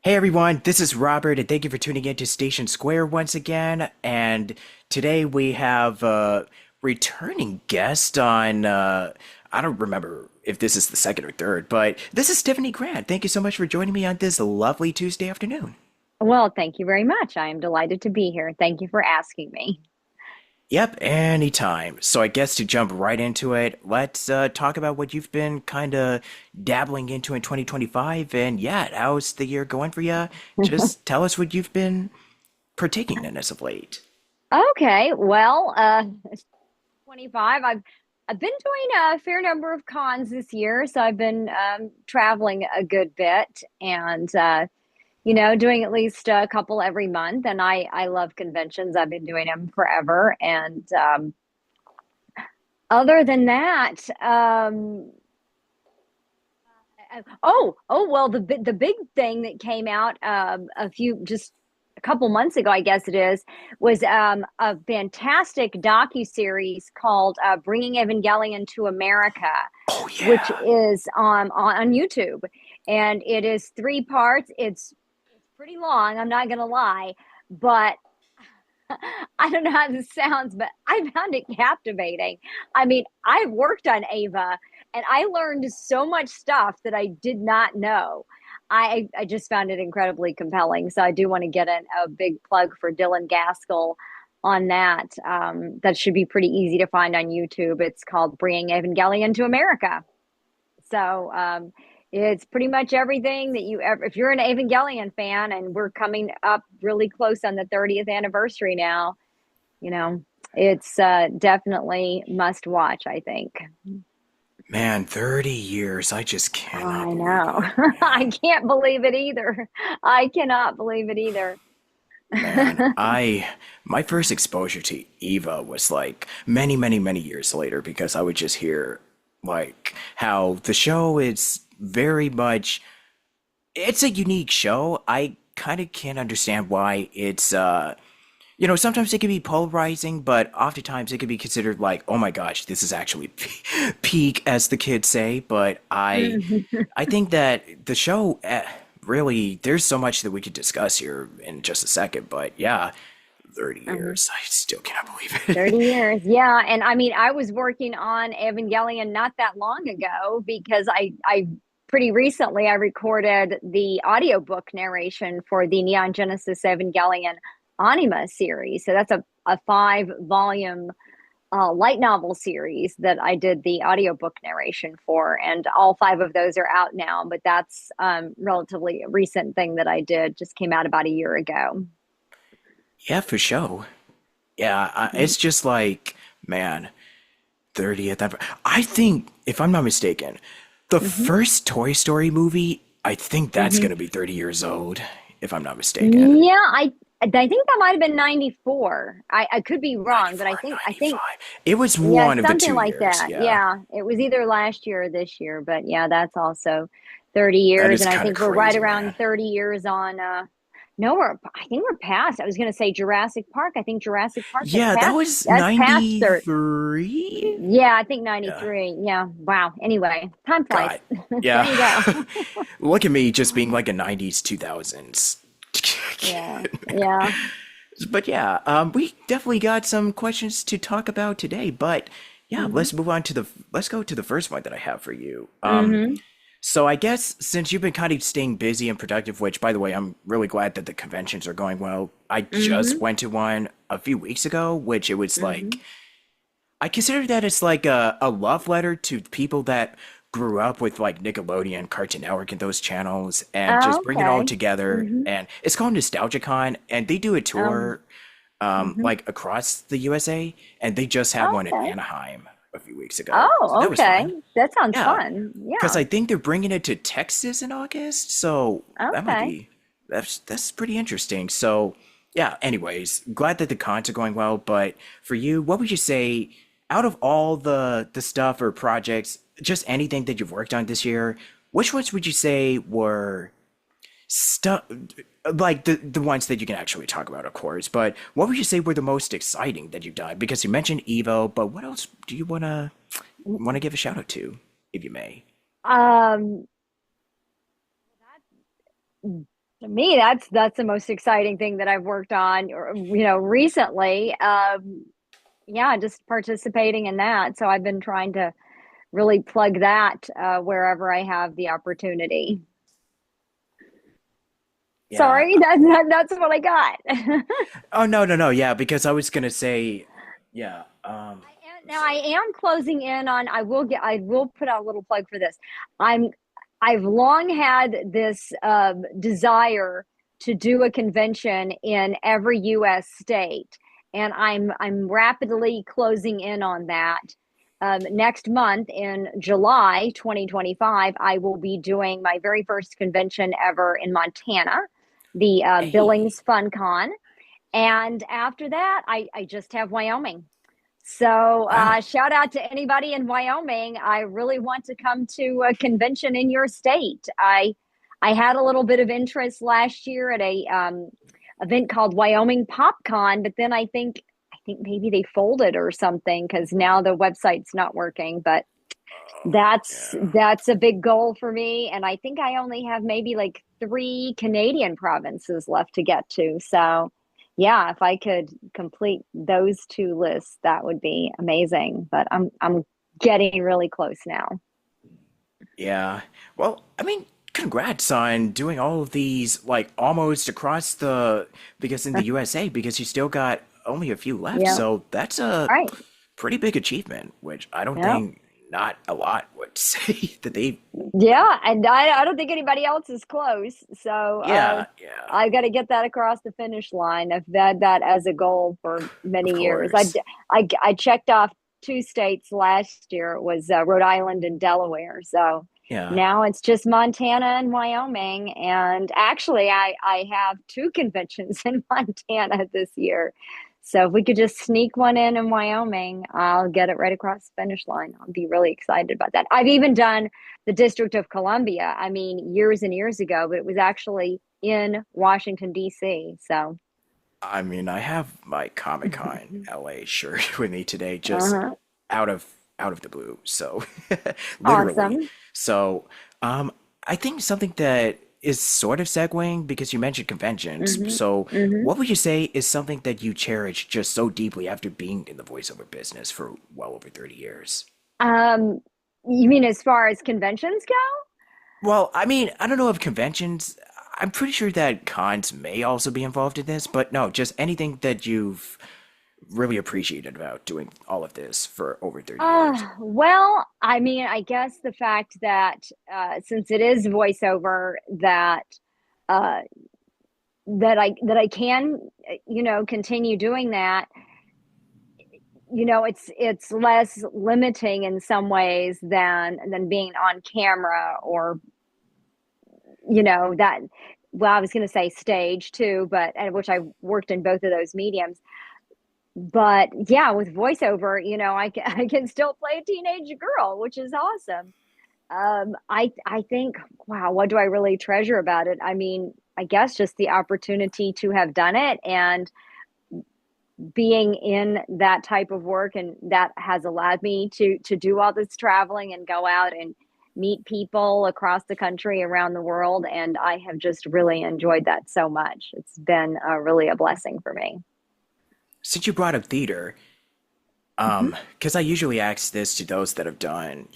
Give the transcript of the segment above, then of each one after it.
Hey everyone, this is Robert, and thank you for tuning in to Station Square once again. And today we have a returning guest on, I don't remember if this is the second or third, but this is Tiffany Grant. Thank you so much for joining me on this lovely Tuesday afternoon. Well, thank you very much. I am delighted to be here. Thank you for asking me. Yep, anytime. So I guess to jump right into it, let's talk about what you've been kind of dabbling into in 2025. And yeah, how's the year going for you? Just tell us what you've been partaking in as of late. Okay, well, 25. I've been doing a fair number of cons this year, so I've been traveling a good bit and doing at least a couple every month. And I love conventions. I've been doing them forever. And other than that, well, the big thing that came out just a couple months ago, I guess it is, was a fantastic docu-series called "Bringing Evangelion to America," Oh which yeah. is on YouTube, and it is three parts. It's pretty long. I'm not gonna lie, but I don't know how this sounds, but I found it captivating. I mean, I've worked on Ava and I learned so much stuff that I did not know. I just found it incredibly compelling. So I do want to get a big plug for Dylan Gaskell on that. That should be pretty easy to find on YouTube. It's called Bringing Evangelion to America. So it's pretty much everything that you ever, if you're an Evangelion fan, and we're coming up really close on the 30th anniversary now, you know, it's definitely must watch, I think. Man, 30 years. I just cannot I believe know. it, I man. can't believe it either. I cannot believe it either. Man, I my first exposure to Eva was like many, many, many years later because I would just hear like how the show is very much it's a unique show. I kind of can't understand why it's sometimes it can be polarizing, but oftentimes it can be considered like, oh my gosh, this is actually peak, as the kids say. But I think that the show really, there's so much that we could discuss here in just a second. But yeah, 30 Mhm. years, I still cannot believe 30 it. years. Yeah. And I mean, I was working on Evangelion not that long ago because I pretty recently I recorded the audiobook narration for the Neon Genesis Evangelion Anima series. So that's a 5 volume light novel series that I did the audiobook narration for. And all five of those are out now, but that's relatively a recent thing that I did, just came out about a year ago. Yeah, for sure. Yeah, it's just like, man, 30th. I think, if I'm not mistaken, the Hmm. first Toy Story movie, I think that's Hmm. going to be 30 years old, if I'm not mistaken. Yeah, I think that might have been 94. I could be wrong, but 94, I think 95. It was yeah, one of the something two like years. that. Yeah. Yeah, it was either last year or this year, but yeah, that's also 30 That years, is and I kind of think we're right crazy, man. around 30 years on no, I think we're past. I was going to say Jurassic Park. I think Jurassic Park has Yeah, that passed. was That's past 93? Yeah, I think Yeah. 93. Yeah. Wow. Anyway, time flies. God. There you go. Yeah. Look at me just being like a 90s, 2000s Yeah. kid, man. Yeah. But yeah, we definitely got some questions to talk about today. But yeah, Hmm. let's go to the first one that I have for you. Hmm. So I guess since you've been kind of staying busy and productive, which by the way, I'm really glad that the conventions are going well. I just Hmm. went to one a few weeks ago, which it was like Hmm. I consider that it's like a love letter to people that grew up with like Nickelodeon, Cartoon Network, and those channels, and just bring it all Okay. together. Hmm. And it's called NostalgiaCon, and they do a Um, tour hmm. like across the USA, and they just had one in Okay. Anaheim a few weeks ago. So Oh, that was okay. fun. That sounds Yeah, fun. because Yeah. I think they're bringing it to Texas in August, so that might Okay. be that's pretty interesting. So yeah, anyways, glad that the cons are going well, but for you, what would you say out of all the stuff or projects, just anything that you've worked on this year, which ones would you say were stuff like the ones that you can actually talk about, of course, but what would you say were the most exciting that you've done? Because you mentioned Evo, but what else do you wanna give a shout out to, if you may? Um, To me, that's the most exciting thing that I've worked on, recently. Yeah, just participating in that. So I've been trying to really plug that wherever I have the opportunity. Yeah. Sorry, that's what I got. Oh, no, no, no. Yeah, because I was gonna say, yeah. Now I So am closing in on. I will put out a little plug for this. I'm I've long had this desire to do a convention in every U.S. state, and I'm rapidly closing in on that. Next month in July 2025, I will be doing my very first convention ever in Montana, the hey. Billings Fun Con, and after that, I just have Wyoming. So, Wow. shout out to anybody in Wyoming. I really want to come to a convention in your state. I had a little bit of interest last year at a event called Wyoming PopCon, but then I think maybe they folded or something because now the website's not working. But Oh, that's yeah. that's a big goal for me, and I think I only have maybe like three Canadian provinces left to get to. So, yeah, if I could complete those two lists, that would be amazing. But I'm getting really close now. Yeah. Well, I mean, congrats on doing all of these, like almost across the, because in the USA, because you still got only a few left. Yeah, So that's a right. pretty big achievement, which I don't Yeah, think not a lot would say that they, yeah, and I don't think anybody else is close. So yeah, yeah, I got to get that across the finish line. I've had that as a goal for of many years. course. I checked off two states last year. It was Rhode Island and Delaware. So Yeah. now it's just Montana and Wyoming. And actually, I have two conventions in Montana this year. So if we could just sneak one in Wyoming, I'll get it right across the finish line. I'll be really excited about that. I've even done the District of Columbia. I mean, years and years ago, but it was actually in Washington, D.C. So, I mean, I have my Comic-Con LA shirt with me today, just uh-huh. out of out of the blue. So, literally. Awesome. So, um, I think something that is sort of segueing because you mentioned conventions. Hmm. So, Hmm. what would you say is something that you cherish just so deeply after being in the voiceover business for well over 30 years? Um, you mean as far as conventions go? Well, I mean, I don't know if conventions, I'm pretty sure that cons may also be involved in this, but no, just anything that you've really appreciated about doing all of this for over 30 years. Well, I mean, I guess the fact that since it is voiceover, uh, that I can, continue doing that. It's less limiting in some ways than being on camera or that. Well, I was going to say stage too, but which I worked in both of those mediums. But yeah, with voiceover, I can still play a teenage girl, which is awesome. I think, wow, what do I really treasure about it? I mean, I guess just the opportunity to have done it and being in that type of work, and that has allowed me to do all this traveling and go out and meet people across the country, around the world, and I have just really enjoyed that so much. It's been really a blessing for me. Since you brought up theater, Hmm. because I usually ask this to those that have done,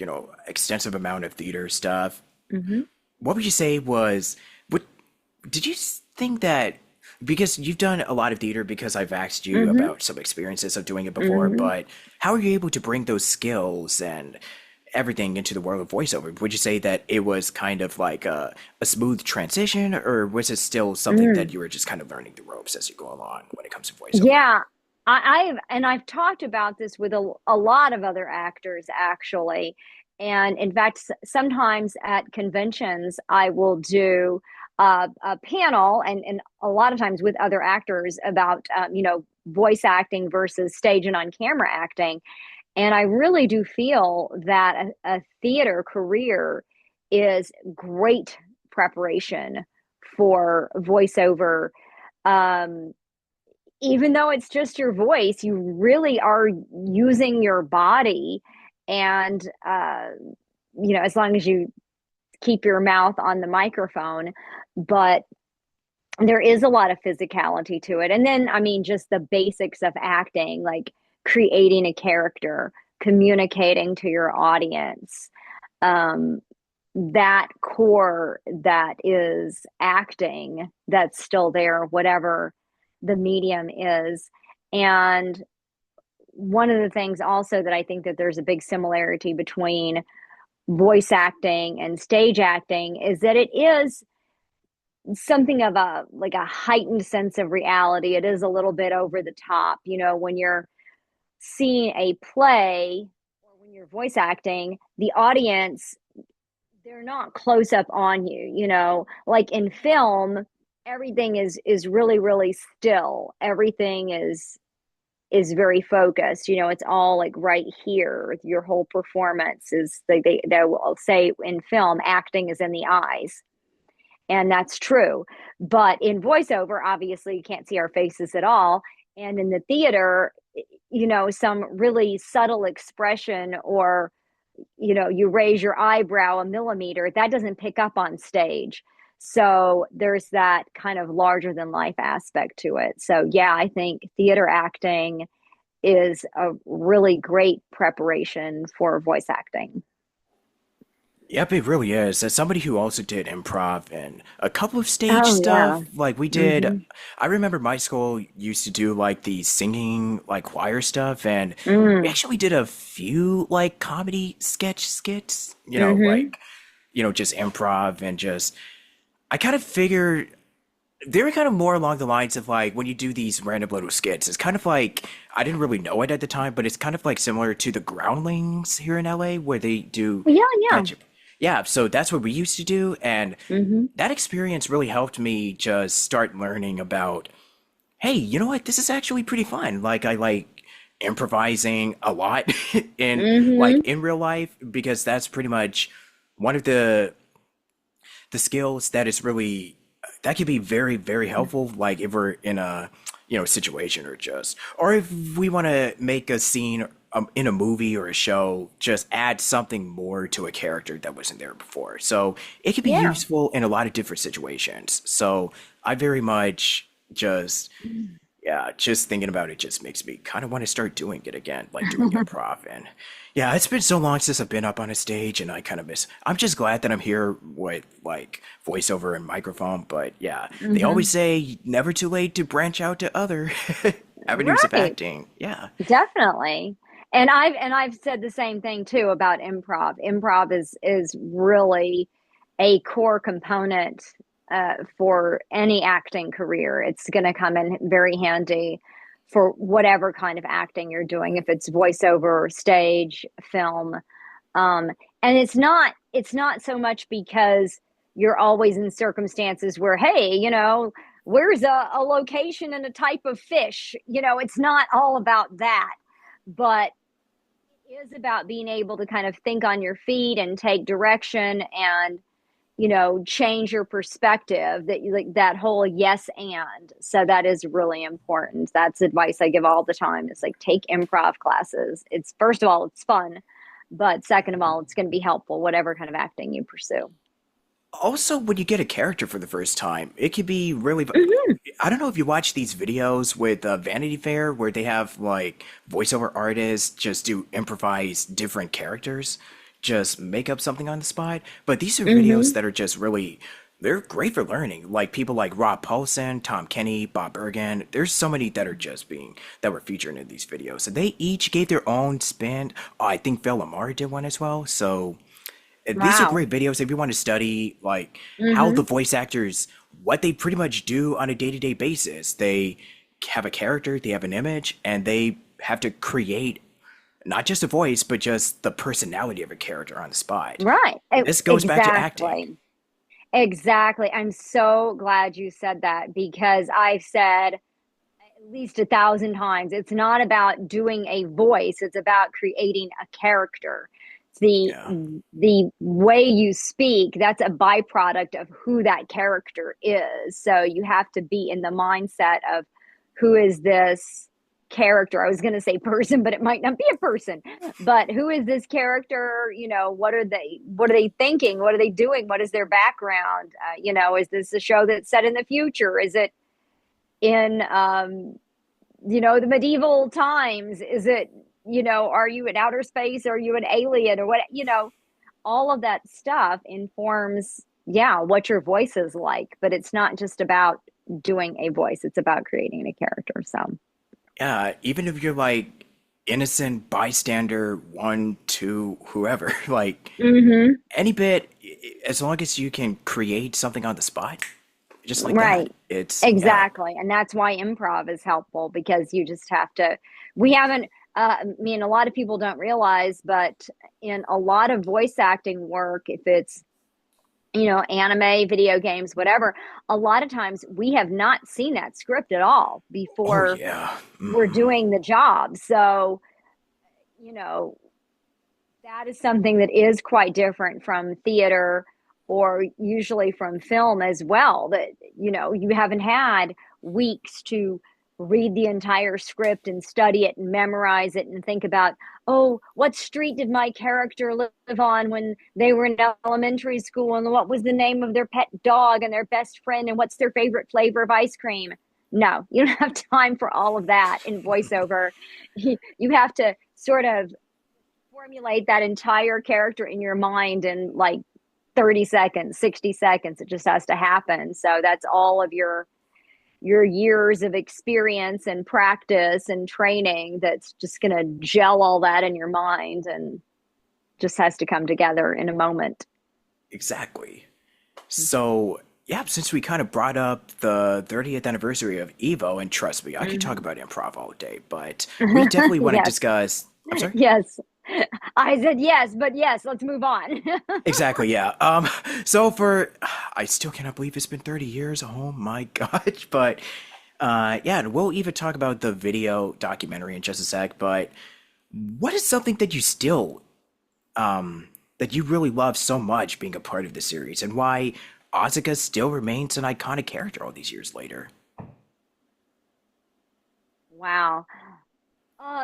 extensive amount of theater stuff, Hmm. what would you say was, what did you think that, because you've done a lot of theater because I've asked you Hmm. about some experiences of doing it before, Hmm. but how are you able to bring those skills and everything into the world of voiceover? Would you say that it was kind of like a smooth transition, or was it still something that Mm. you were just kind of learning the ropes as you go along when it comes to voiceover? Yeah, I've talked about this with a lot of other actors actually, and in fact, sometimes at conventions I will do a panel, and a lot of times with other actors about voice acting versus stage and on camera acting, and I really do feel that a theater career is great preparation for voiceover. Um, Even though it's just your voice, you really are using your body. And, as long as you keep your mouth on the microphone. But there is a lot of physicality to it. And then, I mean, just the basics of acting, like creating a character, communicating to your audience, um, that core that is acting that's still there, whatever the medium is. And one of the things also that I think that there's a big similarity between voice acting and stage acting is that it is something of a like a heightened sense of reality. It is a little bit over the top, when you're seeing a play or when you're voice acting, the audience, they're not close up on you, like in film, everything is really really still. Everything is very focused. It's all like right here. Your whole performance is like they will say in film, acting is in the eyes. And that's true. But in voiceover, obviously, you can't see our faces at all. And in the theater, some really subtle expression, or, you raise your eyebrow a millimeter, that doesn't pick up on stage. So there's that kind of larger than life aspect to it. So, yeah, I think theater acting is a really great preparation for voice acting. Yep, it really is. As somebody who also did improv and a couple of stage Oh, yeah. stuff, like we did, Mm-hmm. I remember my school used to do like the singing, like choir stuff, and we Mm. actually did a few like comedy sketch skits, Mm-hmm. just improv and just, I kind of figured they were kind of more along the lines of like when you do these random little skits, it's kind of like, I didn't really know it at the time, but it's kind of like similar to the Groundlings here in LA where they do Yeah, yeah. catch. Yeah, so that's what we used to do, and Mm-hmm. that experience really helped me just start learning about, hey, you know what? This is actually pretty fun. Like I like improvising a lot in like Mm-hmm. in real life because that's pretty much one of the skills that is really that can be very very helpful like if we're in a situation or just or if we want to make a scene in a movie or a show, just add something more to a character that wasn't there before, so it can be Yeah. useful in a lot of different situations. So I very much just, yeah, just thinking about it just makes me kind of want to start doing it again, like doing improv. And yeah, it's been so long since I've been up on a stage and I kind of miss. I'm just glad that I'm here with like voiceover and microphone. But yeah, they always Mm-hmm. say never too late to branch out to other avenues of Right. acting. Yeah. Definitely. And I've said the same thing too about improv. Improv is really a core component for any acting career. It's going to come in very handy for whatever kind of acting you're doing, if it's voiceover, stage, film. Um, and it's not so much because you're always in circumstances where, hey, where's a location and a type of fish? It's not all about that, but it is about being able to kind of think on your feet and take direction and change your perspective, that you like that whole yes and. So that is really important. That's advice I give all the time. It's like, take improv classes. It's, first of all, it's fun, but second of all, it's going to be helpful whatever kind of acting you pursue. Also, when you get a character for the first time, it can be really. Hmm. I don't know if you watch these videos with Vanity Fair where they have like voiceover artists just do improvise different characters, just make up something on the spot. But these are videos Hmm. that are just really, they're great for learning. Like people like Rob Paulson, Tom Kenny, Bob Bergen. There's so many that are just being, that were featured in these videos. And they each gave their own spin. Oh, I think Phil Lamar did one as well. So these are Wow. great videos if you want to study like how the Hmm. voice actors, what they pretty much do on a day-to-day basis. They have a character, they have an image, and they have to create not just a voice but just the personality of a character on the spot. Right. This goes back to acting. Exactly. Exactly. I'm so glad you said that, because I've said at least 1,000 times, it's not about doing a voice, it's about creating a character. It's Yeah. the way you speak, that's a byproduct of who that character is. So you have to be in the mindset of, who is this? character? I was going to say person, but it might not be a person. But who is this character? What are they thinking? What are they doing? What is their background? Is this a show that's set in the future? Is it in the medieval times? Is it, are you in outer space? Are you an alien or what? All of that stuff informs, yeah, what your voice is like. But it's not just about doing a voice, it's about creating a character. So, Yeah, even if you're like innocent bystander, one, two, whoever, like hmm any bit, as long as you can create something on the spot, just like that. right. Yeah. Exactly. And that's why improv is helpful because you just have to, we haven't, a lot of people don't realize, but in a lot of voice acting work, if it's, anime, video games, whatever, a lot of times we have not seen that script at all Oh, before yeah. we're doing the job. So, you know, that is something that is quite different from theater or usually from film as well. That, you haven't had weeks to read the entire script and study it and memorize it and think about, oh, what street did my character live on when they were in elementary school, and what was the name of their pet dog and their best friend, and what's their favorite flavor of ice cream. No, you don't have time for all of that in voiceover. You have to sort of formulate that entire character in your mind in like 30 seconds, 60 seconds. It just has to happen. So that's all of your years of experience and practice and training that's just going to gel all that in your mind and just has to come together in a moment. Exactly. So, yeah, since we kind of brought up the 30th anniversary of Evo, and trust me, I could talk Mhm. about improv all day, but we definitely want to Yes. discuss. I'm sorry? Yes. I said yes, but yes, let's move on. Exactly, yeah. So I still cannot believe it's been 30 years. Oh my gosh. But, yeah, and we'll even talk about the video documentary in just a sec, but what is something that you still that you really love so much being a part of the series, and why Asuka still remains an iconic character all these years later? Wow.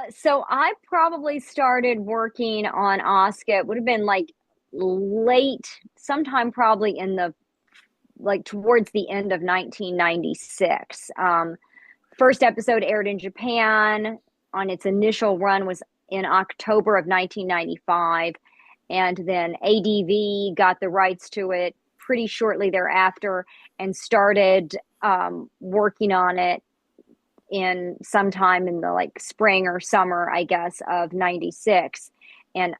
So I probably started working on Oscar. It would have been like late, sometime probably in the like towards the end of 1996. First episode aired in Japan on its initial run was in October of 1995, and then ADV got the rights to it pretty shortly thereafter and started working on it in sometime in the like spring or summer, I guess, of 96. And,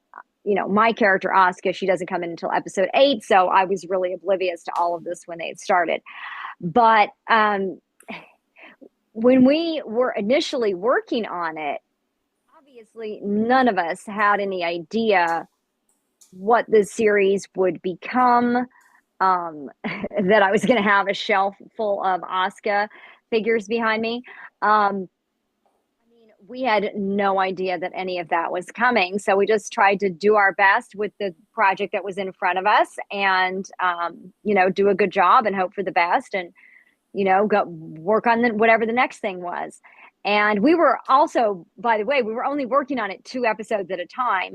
my character, Asuka, she doesn't come in until episode 8. So I was really oblivious to all of this when they had started. But when we were initially working on it, obviously none of us had any idea what the series would become. That I was going to have a shelf full of Asuka figures behind me. We had no idea that any of that was coming. So we just tried to do our best with the project that was in front of us and, do a good job and hope for the best and, go work on whatever the next thing was. And we were also, by the way, we were only working on it 2 episodes at a time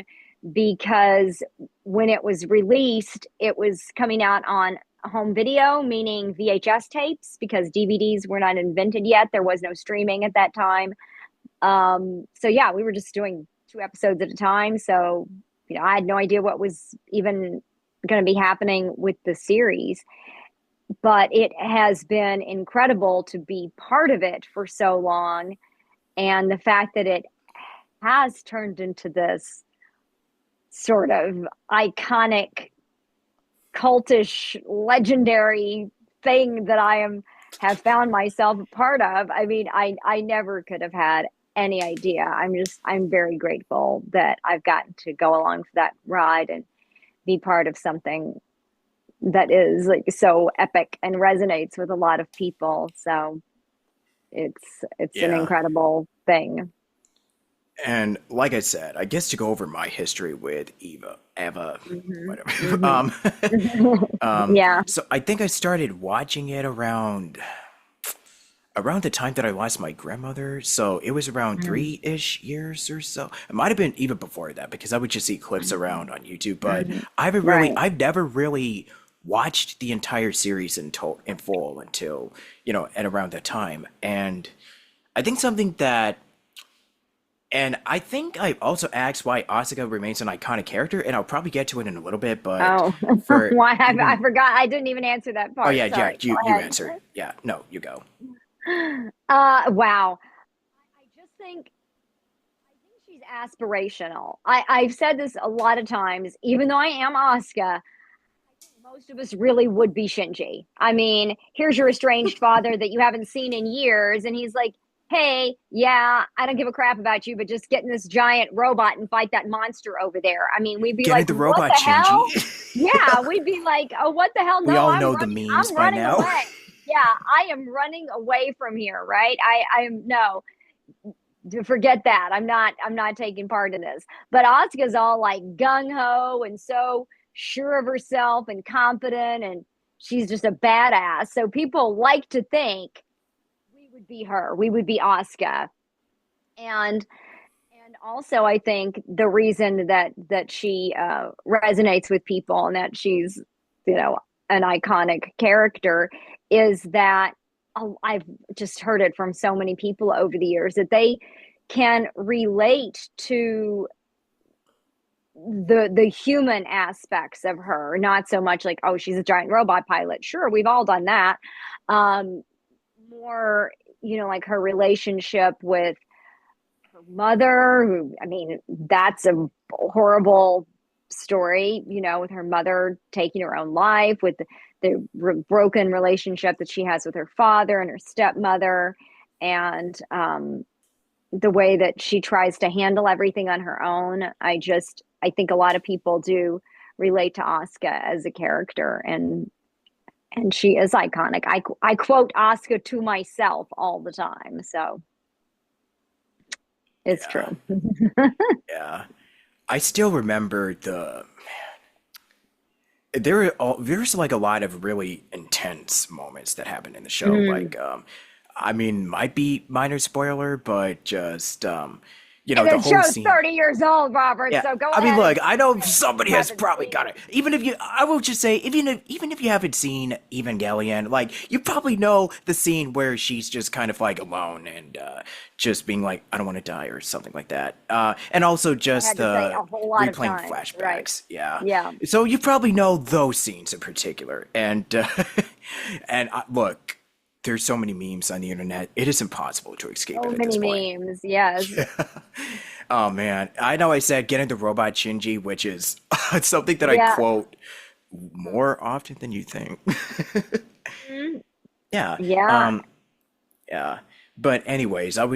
because when it was released, it was coming out on home video, meaning VHS tapes, because DVDs were not invented yet. There was no streaming at that time. So yeah, we were just doing 2 episodes at a time. So, I had no idea what was even going to be happening with the series, but it has been incredible to be part of it for so long. And the fact that it has turned into this sort of iconic, cultish, legendary thing that have found myself a part of. I mean, I never could have had any idea. I'm very grateful that I've gotten to go along for that ride and be part of something that is like so epic and resonates with a lot of people. So it's an Yeah. incredible thing. And like I said, I guess to go over my history with Eva, Hmm whatever. hmm Yeah. So I think I started watching it around, around the time that I lost my grandmother. So it was around Mm, 3-ish years or so. It might have been even before that because I would just see clips mhm, around on YouTube. But mhm. Right. I've never really watched the entire series in full until, at around that time. And I think something that, and I think I also asked why Asuka remains an iconic character, and I'll probably get to it in a little bit, but Oh, for why I even, forgot. I didn't even answer that oh part. yeah, yeah, Sorry. Go you ahead. answer. Yeah, no, you go. Wow. I just think she's aspirational. I've said this a lot of times, even though I am Asuka, most of us really would be Shinji. I mean, here's your estranged father that you haven't seen in years, and he's like, hey, yeah, I don't give a crap about you, but just get in this giant robot and fight that monster over there. I mean, we'd be Get in like, the what robot, the hell? Shinji. Yeah, we'd be like, oh, what the hell? We No, all know the memes I'm by running now. away. Yeah, I am running away from here, right? I am no, forget that. I'm not taking part in this. But Asuka's all like gung ho and so sure of herself and confident, and she's just a badass. So people like to think we would be her. We would be Asuka. And also I think the reason that she resonates with people and that she's, you know, an iconic character is that I've just heard it from so many people over the years that they can relate to the human aspects of her, not so much like, oh, she's a giant robot pilot. Sure, we've all done that. um More, like her relationship with her mother, who, I mean, that's a horrible story, with her mother taking her own life, with the broken relationship that she has with her father and her stepmother, and the way that she tries to handle everything on her own. I think a lot of people do relate to Asuka as a character, and she is iconic. I quote Asuka to myself all the time, so it's Yeah, true. yeah. I still remember there's like a lot of really intense moments that happen in the show. Mm. Like, I mean, might be minor spoiler, but just And the the whole show's scene. 30 years old, Robert, Yeah, so go I mean, ahead and look, I know spoil it if somebody you has haven't probably seen got it. it. I will just say, even if you haven't seen Evangelion, like you probably know the scene where she's just kind of like alone and just being like, I don't want to die or something like that. And also I just had to say it a whole lot of replaying times, right? flashbacks. Yeah, Yeah. so you probably know those scenes in particular. And and look, there's so many memes on the internet. It is impossible to escape So it at this many point. memes, yes. Oh man, I know I said get into robot Shinji, which is something that I Yeah. quote more often than you think. Mhm. Yeah, Yeah. um, yeah. But anyways, I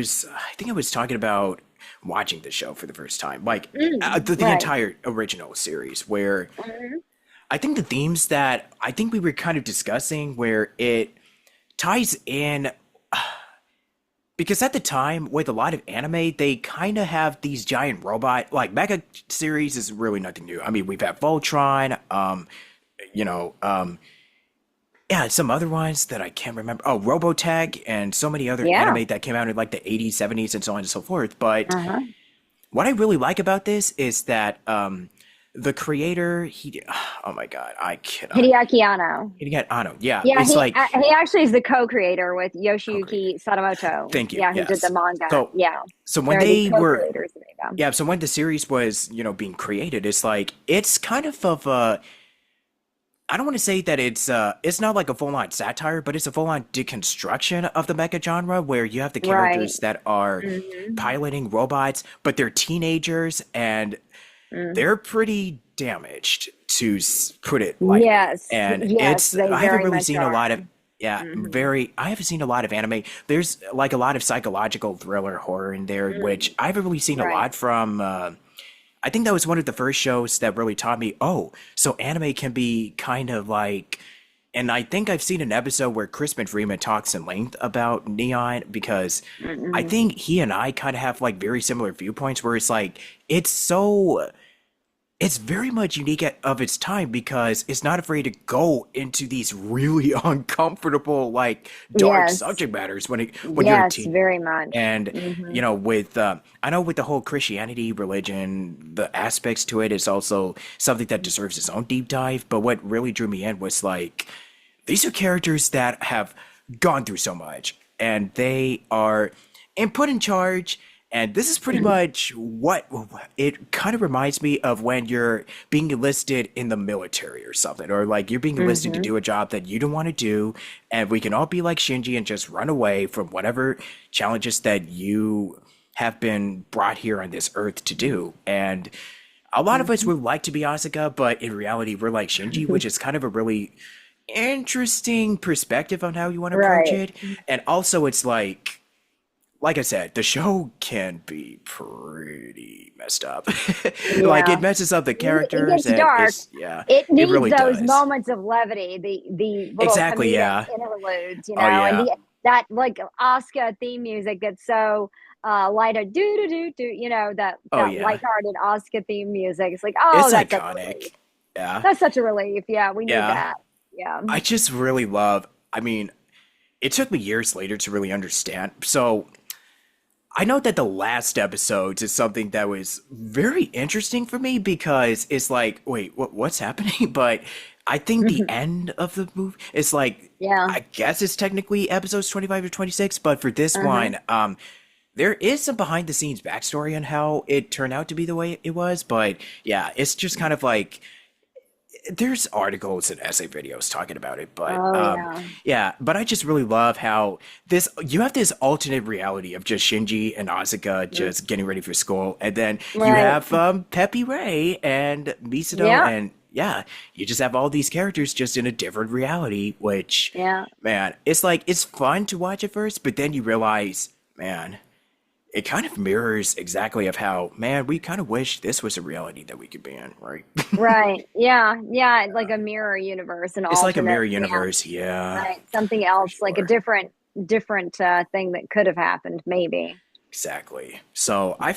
think I was talking about watching the show for the first time, like the Right. entire original series, where Mhm. I think the themes that I think we were kind of discussing, where it ties in because at the time with a lot of anime they kind of have these giant robot like mega series is really nothing new. I mean, we've had Voltron, you know um yeah, some other ones that I can't remember, oh, Robotech, and so many other Yeah. anime that came out in like the 80s, 70s, and so on and so forth. But Uh-huh. what I really like about this is that the creator, he, oh my god, I cannot, Hideaki Anno. he got Ano, yeah, Yeah, it's like he actually is the co-creator with co-creator. Yoshiyuki Sadamoto. Thank you, Yeah, who did the yes. manga. So Yeah. when They're the they were, co-creators of Eva. yeah, so when the series was, being created, it's like it's kind of a, I don't want to say that it's not like a full-on satire, but it's a full-on deconstruction of the mecha genre where you have the Right. characters that are Hmm. piloting robots, but they're teenagers and Mm. they're pretty damaged to put it lightly. Yes. And Yes, they I haven't very really much seen a are. lot of, yeah, Hmm. I haven't seen a lot of anime. There's like a lot of psychological thriller horror in there, Mm. which I haven't really seen a Right. lot from. I think that was one of the first shows that really taught me, oh, so anime can be kind of like, and I think I've seen an episode where Crispin Freeman talks in length about Neon because I Mm-hmm. think he and I kind of have like very similar viewpoints where it's like, it's so, it's very much unique of its time because it's not afraid to go into these really uncomfortable, like dark Yes. subject matters when you're a Yes, teen. very much. And Hmm. with I know with the whole Christianity, religion, the aspects to it is also something that deserves its own deep dive. But what really drew me in was like these are characters that have gone through so much and they are and put in charge, and this is pretty much what it kind of reminds me of when you're being enlisted in the military or something, or like you're being enlisted to Hmm. do a job that you don't want to do, and we can all be like Shinji and just run away from whatever challenges that you have been brought here on this earth to do. And a lot of us Hmm. would like to be Asuka, but in reality, we're like Shinji, which is kind of a really interesting perspective on how you want to approach Right. it. And also, it's like I said, the show can be pretty messed up. Like Yeah. it messes up the It characters, gets and dark. it's yeah, It it needs really those does. moments of levity, the little Exactly, comedic yeah. interludes, Oh and yeah. the that like Oscar theme music that's so light, do do do do, Oh that yeah. lighthearted Oscar theme music. It's like, oh, It's that's such a relief. iconic. Yeah. That's such a relief. Yeah, we need Yeah. that. Yeah. I just really love, I mean, it took me years later to really understand. So I know that the last episodes is something that was very interesting for me because it's like, wait, what's happening? But I think the end of the movie is like, Yeah. I guess it's technically episodes 25 to 26, but for this Uh-huh. one, there is some behind the scenes backstory on how it turned out to be the way it was. But yeah, it's just kind of like there's articles and essay videos talking about it, but Oh yeah. yeah, but I just really love how this you have this alternate reality of just Shinji and Asuka Mm. just getting ready for school, and then you Right. have Peppy Ray and Misato, Yeah. and yeah, you just have all these characters just in a different reality, which Yeah. man, it's like it's fun to watch at first, but then you realize, man, it kind of mirrors exactly of how, man, we kind of wish this was a reality that we could be in, right? Right. Yeah. Yeah. Like a mirror universe, an It's like a alternate. mirror Yeah. universe, yeah, Right. Something for else, like a sure. different thing that could have happened, maybe. Exactly. So I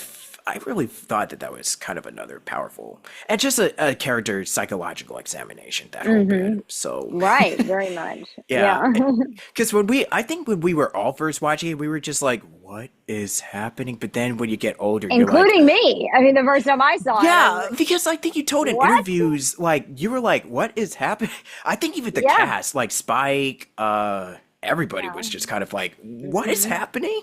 really thought that that was kind of another powerful and just a character psychological examination, that whole bit. Hmm. So Right. Very much. yeah, Yeah. because I think when we were all first watching it, we were just like, what is happening? But then when you get older, you're like, Including me. I mean, the first time I saw it, I was yeah, like, because I think you told in what? interviews, like, you were like, what is happening? I think even the Yeah. cast, like Spike, everybody Yeah. was just kind of like, what is Hmm. happening?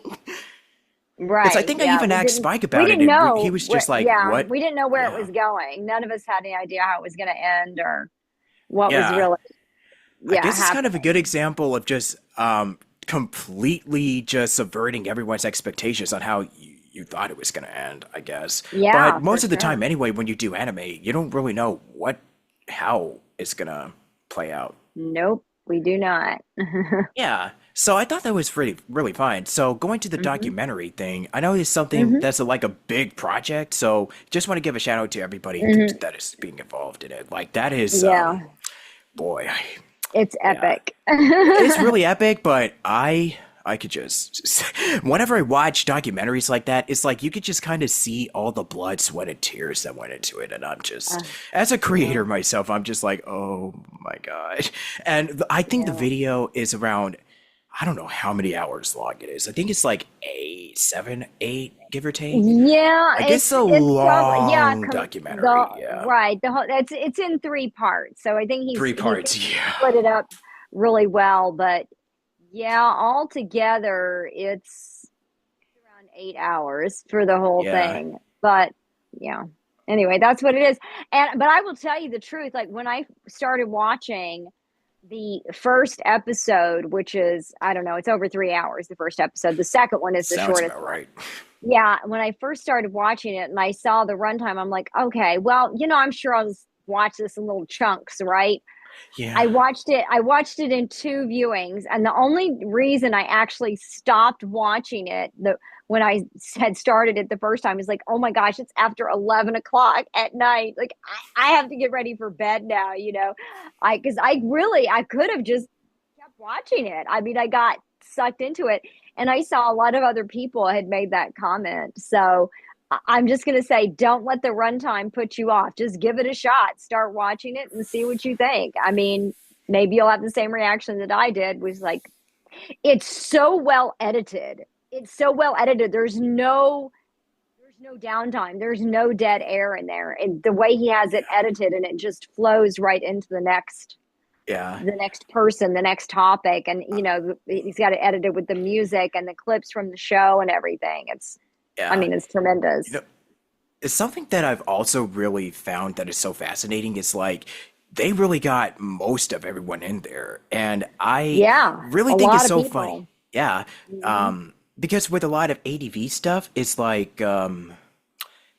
Because I Right. think I Yeah. even asked Spike We about it, didn't and he know was where, just like, yeah, what? we didn't know where it Yeah. was going. None of us had any idea how it was going to end or what was Yeah. really, I yeah, guess it's kind of a happening. good example of just completely just subverting everyone's expectations on how you thought it was going to end, I guess. But Yeah, for most of the time, sure. anyway, when you do anime, you don't really know how it's going to play out. Nope, we do not. Yeah. So I thought that was really fine. So going to the Hmm. documentary thing, I know it's something Hmm. that's like a big project. So just want to give a shout out to everybody Hmm. that is being involved in it. Like that is, Yeah, boy, it's yeah, epic. it's really epic. But I could just whenever I watch documentaries like that, it's like you could just kind of see all the blood, sweat, and tears that went into it. And I'm just, Uh, as a yeah, creator myself, I'm just like, oh my God. And I think the yeah. video is around, I don't know how many hours long it is. I think it's like eight, seven, eight, give or take. Yeah, Like it's a it's probably, yeah, long the documentary. Yeah. right, the whole it's in three parts. So I think Three he thinks parts. he Yeah. split it up really well, but yeah, altogether it's around 8 hours for the whole Yeah. thing. But yeah. Anyway, that's what it is. And but I will tell you the truth, like when I started watching the first episode, which is, I don't know, it's over 3 hours, the first episode. The second one is the Sounds shortest about one. right. Yeah, when I first started watching it and I saw the runtime, I'm like, okay, well, I'm sure I'll just watch this in little chunks, right? Yeah. I watched it in two viewings, and the only reason I actually stopped watching it when I had started it the first time is like, oh my gosh, it's after 11 o'clock at night. Like I have to get ready for bed now, because I could have just kept watching it. I mean, I got sucked into it, and I saw a lot of other people had made that comment. So I'm just going to say, don't let the runtime put you off. Just give it a shot. Start watching it and see what you think. I mean, maybe you'll have the same reaction that I did, was like, it's so well edited. It's so well edited. There's no downtime. There's no dead air in there. And the way he has it edited, and it just flows right into Yeah. the next person, the next topic. And he's got it edited with the music and the clips from the show and everything. I Yeah. mean, it's You tremendous. know, it's something that I've also really found that is so fascinating is like they really got most of everyone in there. And I Yeah, really a think it's lot of so funny. people. Yeah. Mhm. Because with a lot of ADV stuff, it's like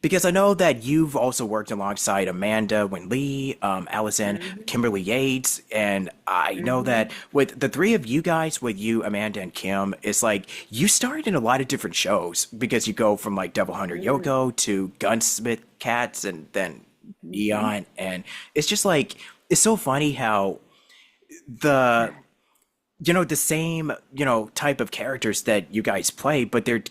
because I know that you've also worked alongside Amanda Winlee, Allison, Mhm. Kimberly Yates, and I know that Mhm. with the three of you guys, with you, Amanda, and Kim, it's like you starred in a lot of different shows because you go from like Devil Hunter Mhm. Yoko to Gunsmith Cats and then Mhm. Eon, and it's just like it's so funny how the the same, type of characters that you guys play, but they're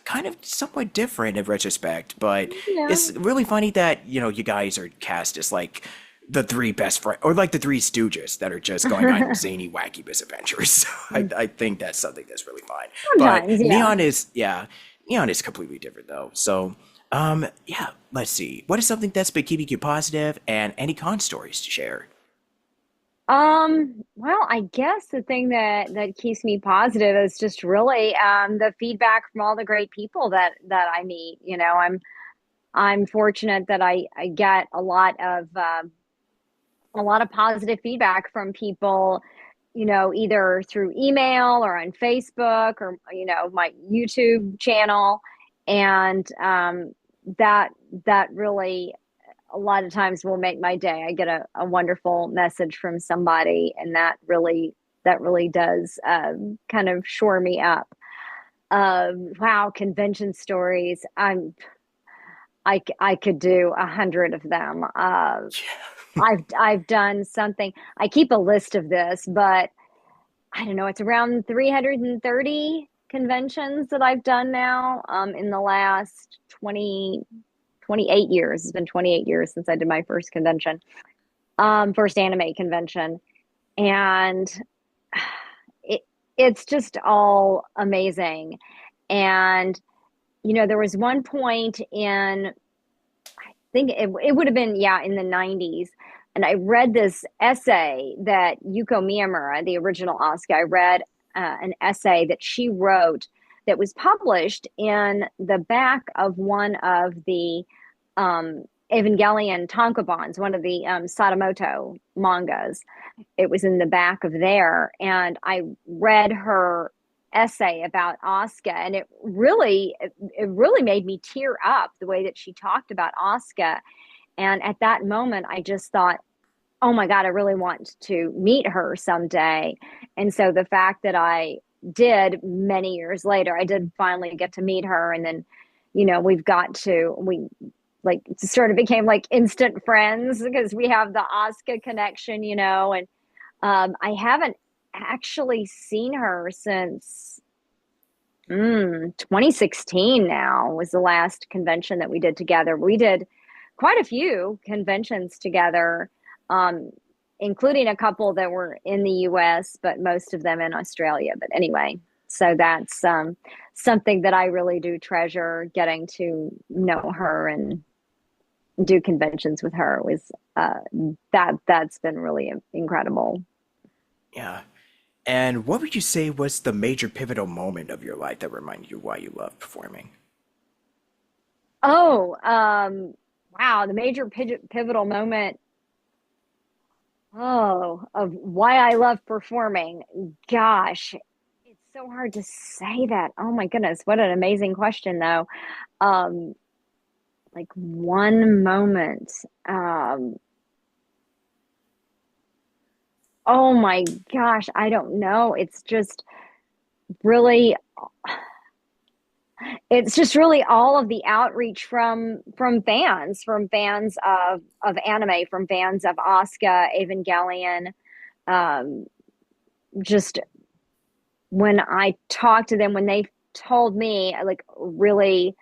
kind of somewhat different in retrospect. But Yeah. it's really funny that, you guys are cast as like the three best friends or like the three stooges that are just going on zany, wacky misadventures. So I think that's something that's really fun. But Sometimes, yeah. Neon is completely different though. So, yeah, let's see. What is something that's been keeping you positive and any con stories to share? Well, I guess the thing that keeps me positive is just really the feedback from all the great people that I meet. I'm fortunate that I get a lot of positive feedback from people, either through email or on Facebook or my YouTube channel, and that that really a lot of times will make my day. I get a wonderful message from somebody, and that really does kind of shore me up. Wow, convention stories. I could do 100 of them. I've done something. I keep a list of this, but I don't know. It's around 330 conventions that I've done now. In the last 28 years. It's been 28 years since I did my first convention, first anime convention, and it it's just all amazing. And there was one point in, I think it would have been, yeah, in the 90s. And I read this essay that Yuko Miyamura, the original Asuka, I read an essay that she wrote that was published in the back of one of the Evangelion tankobons, one of the Sadamoto mangas. It was in the back of there. And I read her essay about Asuka, and it really made me tear up the way that she talked about Asuka. And at that moment I just thought, oh my God, I really want to meet her someday. And so the fact that I did, many years later, I did finally get to meet her. And then we like sort of became like instant friends because we have the Asuka connection. And I haven't actually seen her since 2016. Now was the last convention that we did together. We did quite a few conventions together, um, including a couple that were in the US, but most of them in Australia. But anyway, so that's something that I really do treasure, getting to know her and do conventions with her. Was that's been really incredible. Yeah. And what would you say was the major pivotal moment of your life that reminded you why you love performing? Oh, wow, the major pivotal moment, of why I love performing. Gosh, it's so hard to say that. Oh my goodness, what an amazing question though. Um, like one moment. Um, oh my gosh, I don't know. Really really all of the outreach from fans of anime, from fans of Asuka, Evangelion. Um, just when I talked to them, when they told me, like, really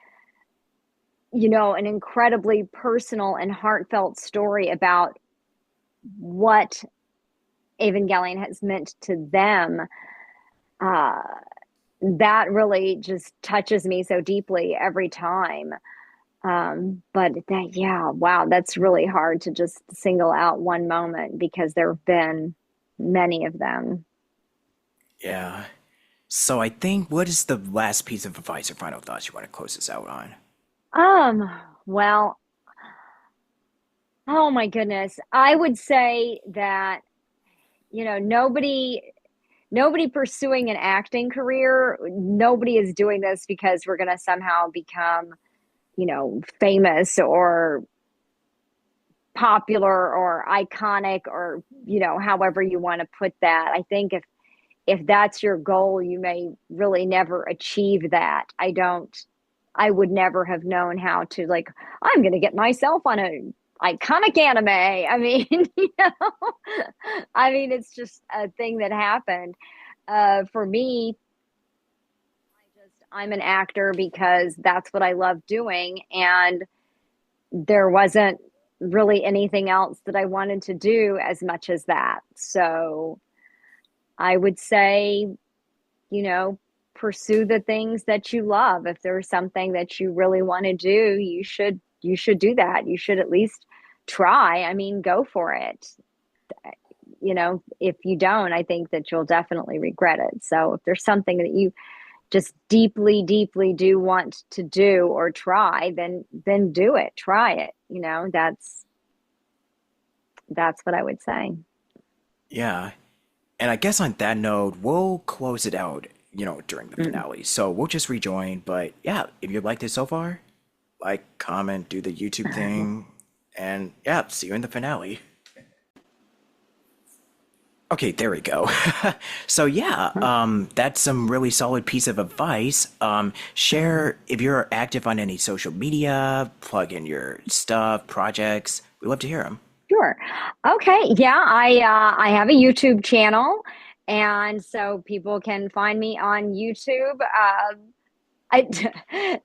an incredibly personal and heartfelt story about what Evangelion has meant to them, uh, that really just touches me so deeply every time. But that, yeah, wow, that's really hard to just single out one moment because there have been many of them. Yeah. So I think what is the last piece of advice or final thoughts you want to close this out on? Um, well, oh my goodness. I would say that, nobody pursuing an acting career, nobody is doing this because we're going to somehow become, famous or popular or iconic or, however you want to put that. I think if that's your goal, you may really never achieve that. I would never have known how to, like, I'm going to get myself on a iconic anime. I mean, it's just a thing that happened. For me, I'm an actor because that's what I love doing. And there wasn't really anything else that I wanted to do as much as that. So I would say, you know, pursue the things that you love. If there's something that you really want to do, you should do that. You should at least try. I mean, go for it. If you don't, I think that you'll definitely regret it. So if there's something that you just deeply, deeply do want to do or try, then do it. Try it. That's what I would say. Yeah. And I guess on that note, we'll close it out, during the Mm. finale. So we'll just rejoin. But yeah, if you liked it so far, like, comment, do the YouTube thing, and yeah, see you in the finale. Okay, there we go. So yeah, that's some really solid piece of advice. Share if you're active on any social media, plug in your stuff, projects. We love to hear them. Sure. Okay. Yeah, I have a YouTube channel, and so people can find me on YouTube. I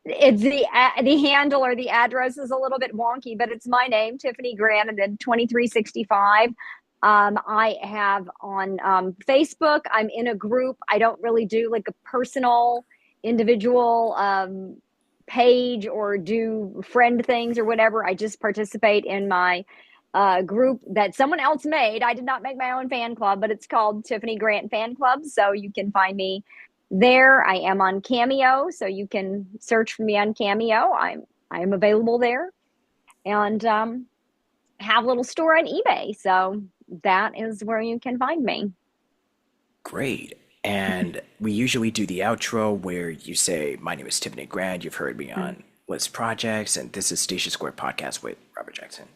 it's the handle or the address is a little bit wonky, but it's my name, Tiffany Grant, and then 2365. I have on Facebook. I'm in a group. I don't really do like a personal, individual page or do friend things or whatever. I just participate in my group that someone else made. I did not make my own fan club, but it's called Tiffany Grant Fan Club. So you can find me there. I am on Cameo, so you can search for me on Cameo. I'm available there, and have a little store on eBay. So that is where you can find me. Great. And we usually do the outro where you say, "My name is Tiffany Grant. You've heard me on List Projects, and this is Station Square Podcast with Robert Jackson."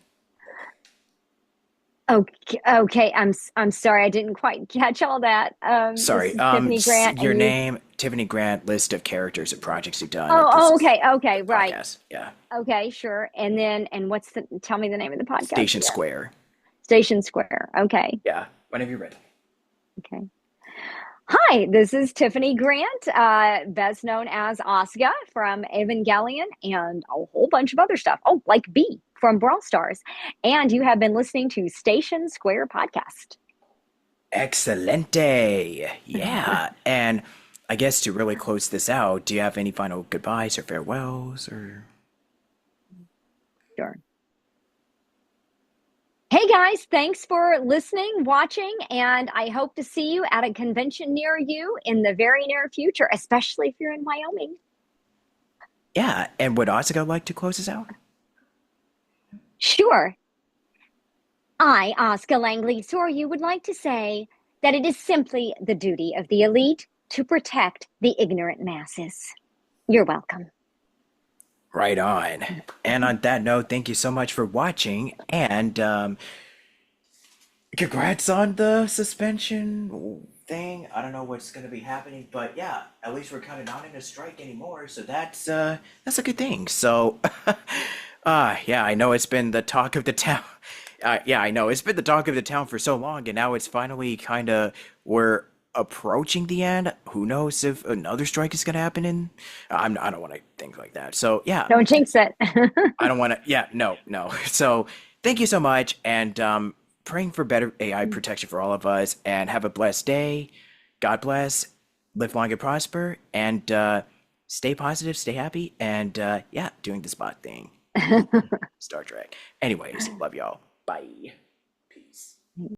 Okay, okay. I'm sorry, I didn't quite catch all that. This Sorry, is Tiffany Grant, your and you. name, Tiffany Grant, list of characters and projects you've done, and Oh, this oh, is okay, okay, the right. podcast. Yeah. Okay, sure. And what's the? Tell me the name of the podcast Station again. Square. Station Square. Okay, Yeah. Whenever you're ready. okay. Hi, this is Tiffany Grant, best known as Asuka from Evangelion and a whole bunch of other stuff. Oh, like B from Brawl Stars. And you have been listening to Station Square Podcast. Excelente. Yeah. And I guess to really close this out, do you have any final goodbyes or farewells or? Sure. Hey guys, thanks for listening, watching, and I hope to see you at a convention near you in the very near future, especially if you're in Wyoming. Yeah. And would Asuka like to close this out? Sure. I, Asuka Langley Soryu, would like to say that it is simply the duty of the elite to protect the ignorant masses. You're welcome. Right on. And on that note, thank you so much for watching. And congrats on the suspension thing. I don't know what's going to be happening, but yeah, at least we're kind of not in a strike anymore. So that's a good thing. So, yeah, I know it's been the talk of the town. Yeah, I know it's been the talk of the town for so long, and now it's finally kind of we're approaching the end. Who knows if another strike is gonna happen? I don't want to think like that. So yeah, Don't jinx it. I don't want to. Yeah, no, no. So thank you so much, and praying for better AI protection for all of us. And have a blessed day. God bless. Live long and prosper. And stay positive, stay happy, and yeah, doing the spot thing. Star Trek. Anyways, love y'all. Bye.